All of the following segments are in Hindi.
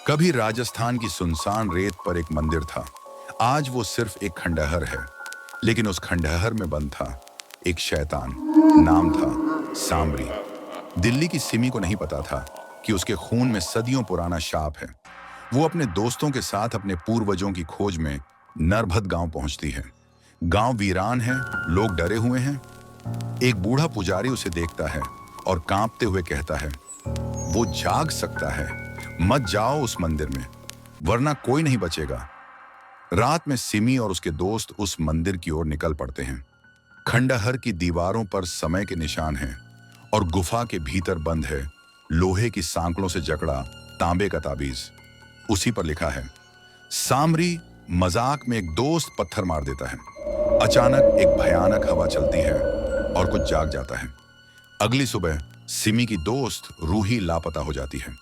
कभी राजस्थान की सुनसान रेत पर एक मंदिर था। आज वो सिर्फ एक खंडहर है, लेकिन उस खंडहर में बंद था एक शैतान। नाम था सामरी। दिल्ली की सिमी को नहीं पता था कि उसके खून में सदियों पुराना शाप है। वो अपने दोस्तों के साथ अपने पूर्वजों की खोज में नरभद गांव पहुंचती है। गांव वीरान है, लोग डरे हुए हैं। एक बूढ़ा पुजारी उसे देखता है और कांपते हुए कहता है, वो जाग सकता है, मत जाओ उस मंदिर में, वरना कोई नहीं बचेगा। रात में सिमी और उसके दोस्त उस मंदिर की ओर निकल पड़ते हैं। खंडहर की दीवारों पर समय के निशान हैं और गुफा के भीतर बंद है लोहे की सांकड़ों से जकड़ा तांबे का ताबीज। उसी पर लिखा है सामरी। मजाक में एक दोस्त पत्थर मार देता है। अचानक एक भयानक हवा चलती है और कुछ जाग जाता है। अगली सुबह सिमी की दोस्त रूही लापता हो जाती है।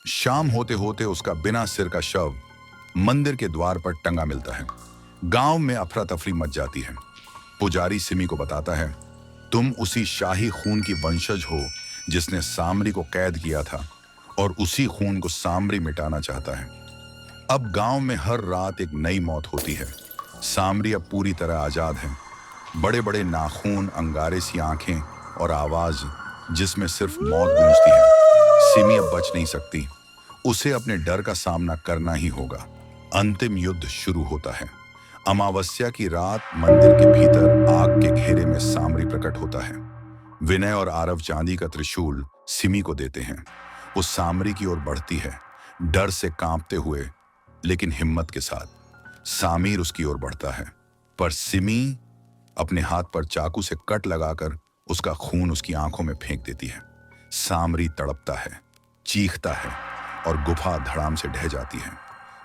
शाम होते होते उसका बिना सिर का शव मंदिर के द्वार पर टंगा मिलता है। गांव में अफरा तफरी मच जाती है। पुजारी सिमी को बताता है, तुम उसी शाही खून की वंशज हो जिसने सामरी को कैद किया था, और उसी खून को सामरी मिटाना चाहता है। अब गांव में हर रात एक नई मौत होती है। सामरी अब पूरी तरह आजाद है। बड़े बड़े नाखून, अंगारे सी आंखें और आवाज जिसमें सिर्फ मौत गूंजती है। सिमी अब बच नहीं सकती। उसे अपने डर का सामना करना ही होगा। अंतिम युद्ध शुरू होता है। अमावस्या की रात मंदिर के भीतर आग के घेरे में सामरी प्रकट होता है। विनय और आरव चांदी का त्रिशूल सिमी को देते हैं। वो सामरी की ओर बढ़ती है, डर से कांपते हुए लेकिन हिम्मत के साथ। सामीर उसकी ओर बढ़ता है, पर सिमी अपने हाथ पर चाकू से कट लगाकर उसका खून उसकी आंखों में फेंक देती है। सामरी तड़पता है, चीखता है और गुफा धड़ाम से ढह जाती है।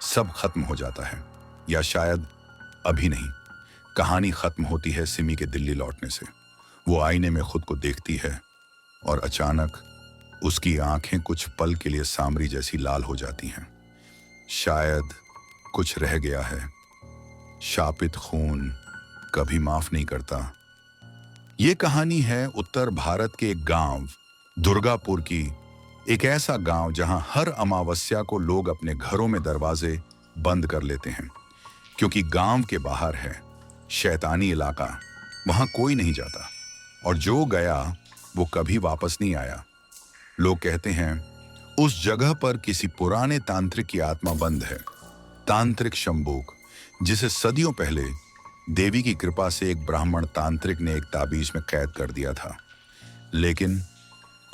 सब खत्म हो जाता है, या शायद अभी नहीं। कहानी खत्म होती है सिमी के दिल्ली लौटने से। वो आईने में खुद को देखती है और अचानक उसकी आंखें कुछ पल के लिए सामरी जैसी लाल हो जाती हैं। शायद कुछ रह गया है। शापित खून कभी माफ नहीं करता। ये कहानी है उत्तर भारत के एक गांव दुर्गापुर की। एक ऐसा गांव जहां हर अमावस्या को लोग अपने घरों में दरवाजे बंद कर लेते हैं, क्योंकि गांव के बाहर है शैतानी इलाका। वहां कोई नहीं जाता, और जो गया वो कभी वापस नहीं आया। लोग कहते हैं उस जगह पर किसी पुराने तांत्रिक की आत्मा बंद है। तांत्रिक शंबुक, जिसे सदियों पहले देवी की कृपा से एक ब्राह्मण तांत्रिक ने एक ताबीज में कैद कर दिया था। लेकिन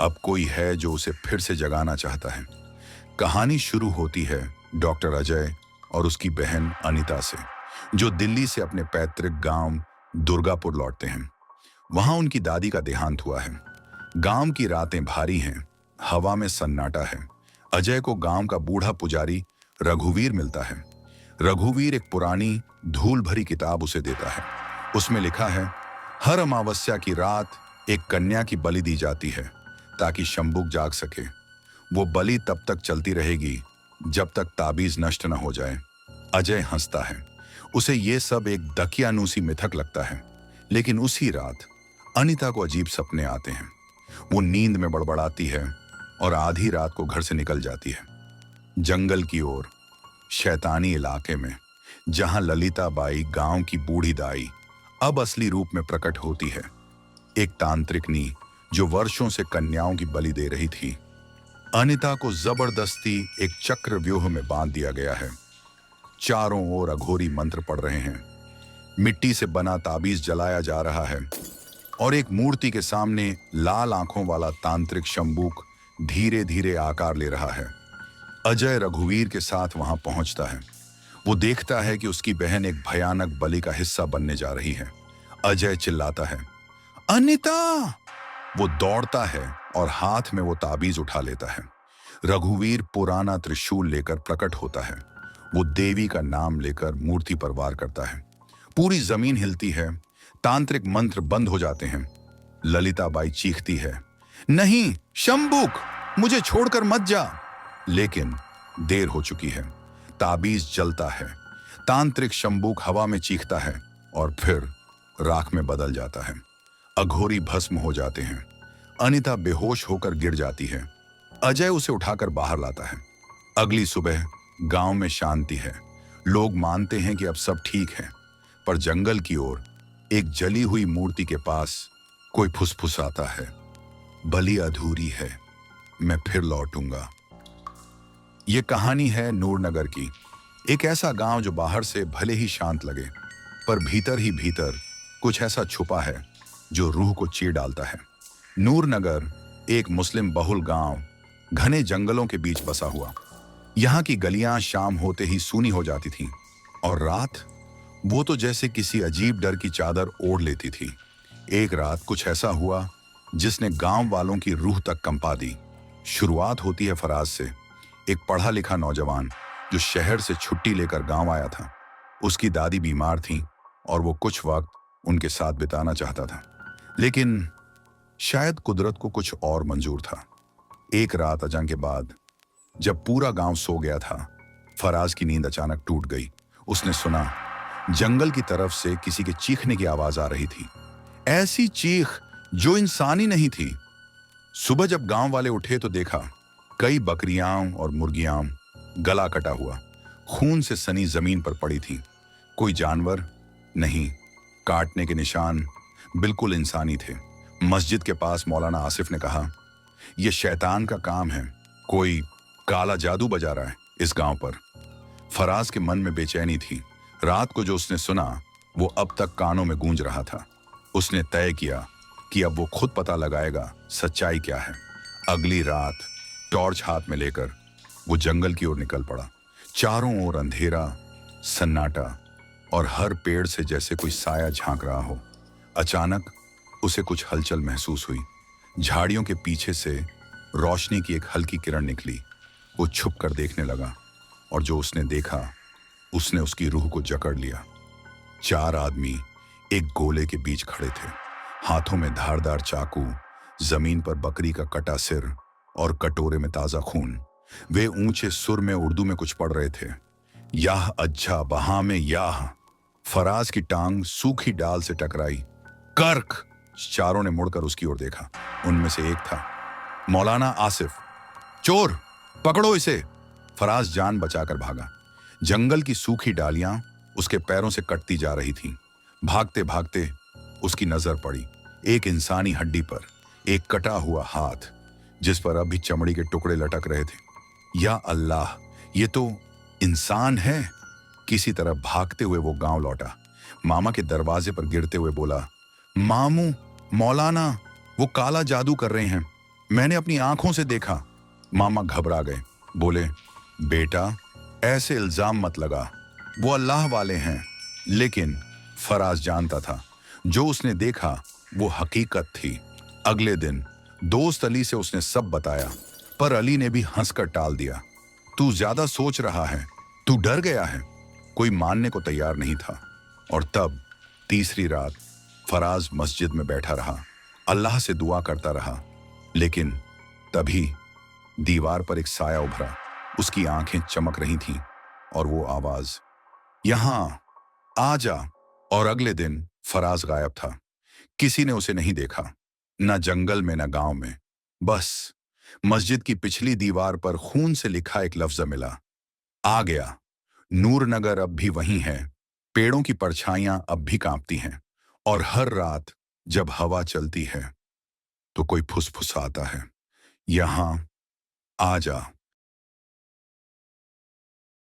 अब कोई है जो उसे फिर से जगाना चाहता है। कहानी शुरू होती है डॉक्टर अजय और उसकी बहन अनीता से, जो दिल्ली से अपने पैतृक गांव दुर्गापुर लौटते हैं। वहां उनकी दादी का देहांत हुआ है। गांव की रातें भारी हैं, हवा में सन्नाटा है। अजय को गांव का बूढ़ा पुजारी रघुवीर मिलता है। रघुवीर एक पुरानी धूल भरी किताब उसे देता है। उसमें लिखा है, हर अमावस्या की रात एक कन्या की बलि दी जाती है ताकि शंबुक जाग सके। वो बलि तब तक चलती रहेगी जब तक ताबीज नष्ट न हो जाए। अजय हंसता है। उसे ये सब एक दकियानूसी मिथक लगता है। लेकिन उसी रात अनीता को अजीब सपने आते हैं। वो नींद में बड़बड़ाती है और आधी रात को घर से निकल जाती है, जंगल की ओर, शैतानी इलाके में, जहां ललिता बाई, गांव की बूढ़ी दाई, अब असली रूप में प्रकट होती है। एक तांत्रिकनी जो वर्षों से कन्याओं की बलि दे रही थी। अनीता को जबरदस्ती एक चक्र व्यूह में बांध दिया गया है। चारों ओर अघोरी मंत्र पढ़ रहे हैं। मिट्टी से बना ताबीज जलाया जा रहा है, और एक मूर्ति के सामने लाल आंखों वाला तांत्रिक शंबुक धीरे धीरे आकार ले रहा है। अजय रघुवीर के साथ वहां पहुंचता है। वो देखता है कि उसकी बहन एक भयानक बलि का हिस्सा बनने जा रही है। अजय चिल्लाता है, अनीता! वो दौड़ता है और हाथ में वो ताबीज उठा लेता है। रघुवीर पुराना त्रिशूल लेकर प्रकट होता है। वो देवी का नाम लेकर मूर्ति पर वार करता है। पूरी जमीन हिलती है। तांत्रिक मंत्र बंद हो जाते हैं। ललिता बाई चीखती है, नहीं शंबुक, मुझे छोड़कर मत जा। लेकिन देर हो चुकी है। ताबीज जलता है। तांत्रिक शंबुक हवा में चीखता है और फिर राख में बदल जाता है। अघोरी भस्म हो जाते हैं। अनीता बेहोश होकर गिर जाती है। अजय उसे उठाकर बाहर लाता है। अगली सुबह गांव में शांति है। लोग मानते हैं कि अब सब ठीक है, पर जंगल की ओर एक जली हुई मूर्ति के पास कोई फुसफुसाता है, बलि अधूरी है, मैं फिर लौटूंगा। ये कहानी है नूरनगर की, एक ऐसा गांव जो बाहर से भले ही शांत लगे, पर भीतर ही भीतर कुछ ऐसा छुपा है जो रूह को चीर डालता है। नूरनगर एक मुस्लिम बहुल गांव, घने जंगलों के बीच बसा हुआ। यहाँ की गलियां शाम होते ही सूनी हो जाती थीं, और रात, वो तो जैसे किसी अजीब डर की चादर ओढ़ लेती थी। एक रात कुछ ऐसा हुआ जिसने गांव वालों की रूह तक कंपा दी। शुरुआत होती है फराज से, एक पढ़ा लिखा नौजवान जो शहर से छुट्टी लेकर गांव आया था। उसकी दादी बीमार थी और वो कुछ वक्त उनके साथ बिताना चाहता था, लेकिन शायद कुदरत को कुछ और मंजूर था। एक रात अजान के बाद जब पूरा गांव सो गया था, फराज की नींद अचानक टूट गई। उसने सुना जंगल की तरफ से किसी के चीखने की आवाज आ रही थी, ऐसी चीख जो इंसानी नहीं थी। सुबह जब गांव वाले उठे तो देखा कई बकरियां और मुर्गियां गला कटा हुआ, खून से सनी जमीन पर पड़ी थी। कोई जानवर नहीं, काटने के निशान बिल्कुल इंसानी थे। मस्जिद के पास मौलाना आसिफ ने कहा, यह शैतान का काम है, कोई काला जादू बजा रहा है इस गांव पर। फराज के मन में बेचैनी थी। रात को जो उसने सुना वो अब तक कानों में गूंज रहा था। उसने तय किया कि अब वो खुद पता लगाएगा सच्चाई क्या है। अगली रात टॉर्च हाथ में लेकर वो जंगल की ओर निकल पड़ा। चारों ओर अंधेरा, सन्नाटा, और हर पेड़ से जैसे कोई साया झांक रहा हो। अचानक उसे कुछ हलचल महसूस हुई। झाड़ियों के पीछे से रोशनी की एक हल्की किरण निकली। वो छुप कर देखने लगा, और जो उसने देखा उसने उसकी रूह को जकड़ लिया। चार आदमी एक गोले के बीच खड़े थे, हाथों में धारदार चाकू, जमीन पर बकरी का कटा सिर और कटोरे में ताजा खून। वे ऊंचे सुर में उर्दू में कुछ पढ़ रहे थे, याह अच्छा बहा में याह। फराज की टांग सूखी डाल से टकराई। कर्क! चारों ने मुड़कर उसकी ओर देखा। उनमें से एक था मौलाना आसिफ। चोर, पकड़ो इसे! फराज जान बचाकर भागा। जंगल की सूखी डालियां उसके पैरों से कटती जा रही थीं। भागते भागते उसकी नजर पड़ी एक इंसानी हड्डी पर, एक कटा हुआ हाथ जिस पर अभी चमड़ी के टुकड़े लटक रहे थे। या अल्लाह, ये तो इंसान है! किसी तरह भागते हुए वो गांव लौटा। मामा के दरवाजे पर गिरते हुए बोला, मामू, मौलाना, वो काला जादू कर रहे हैं, मैंने अपनी आंखों से देखा। मामा घबरा गए, बोले, बेटा ऐसे इल्जाम मत लगा, वो अल्लाह वाले हैं। लेकिन फराज जानता था जो उसने देखा वो हकीकत थी। अगले दिन दोस्त अली से उसने सब बताया, पर अली ने भी हंसकर टाल दिया। तू ज्यादा सोच रहा है, तू डर गया है। कोई मानने को तैयार नहीं था। और तब तीसरी रात फराज मस्जिद में बैठा रहा, अल्लाह से दुआ करता रहा। लेकिन तभी दीवार पर एक साया उभरा। उसकी आंखें चमक रही थीं, और वो आवाज, यहां आ जा। और अगले दिन फराज गायब था। किसी ने उसे नहीं देखा, न जंगल में न गांव में। बस मस्जिद की पिछली दीवार पर खून से लिखा एक लफ्ज मिला, आ गया। नूरनगर अब भी वहीं है, पेड़ों की परछाइयां अब भी कांपती हैं, और हर रात जब हवा चलती है तो कोई फुसफुसाता है, यहां आ जा।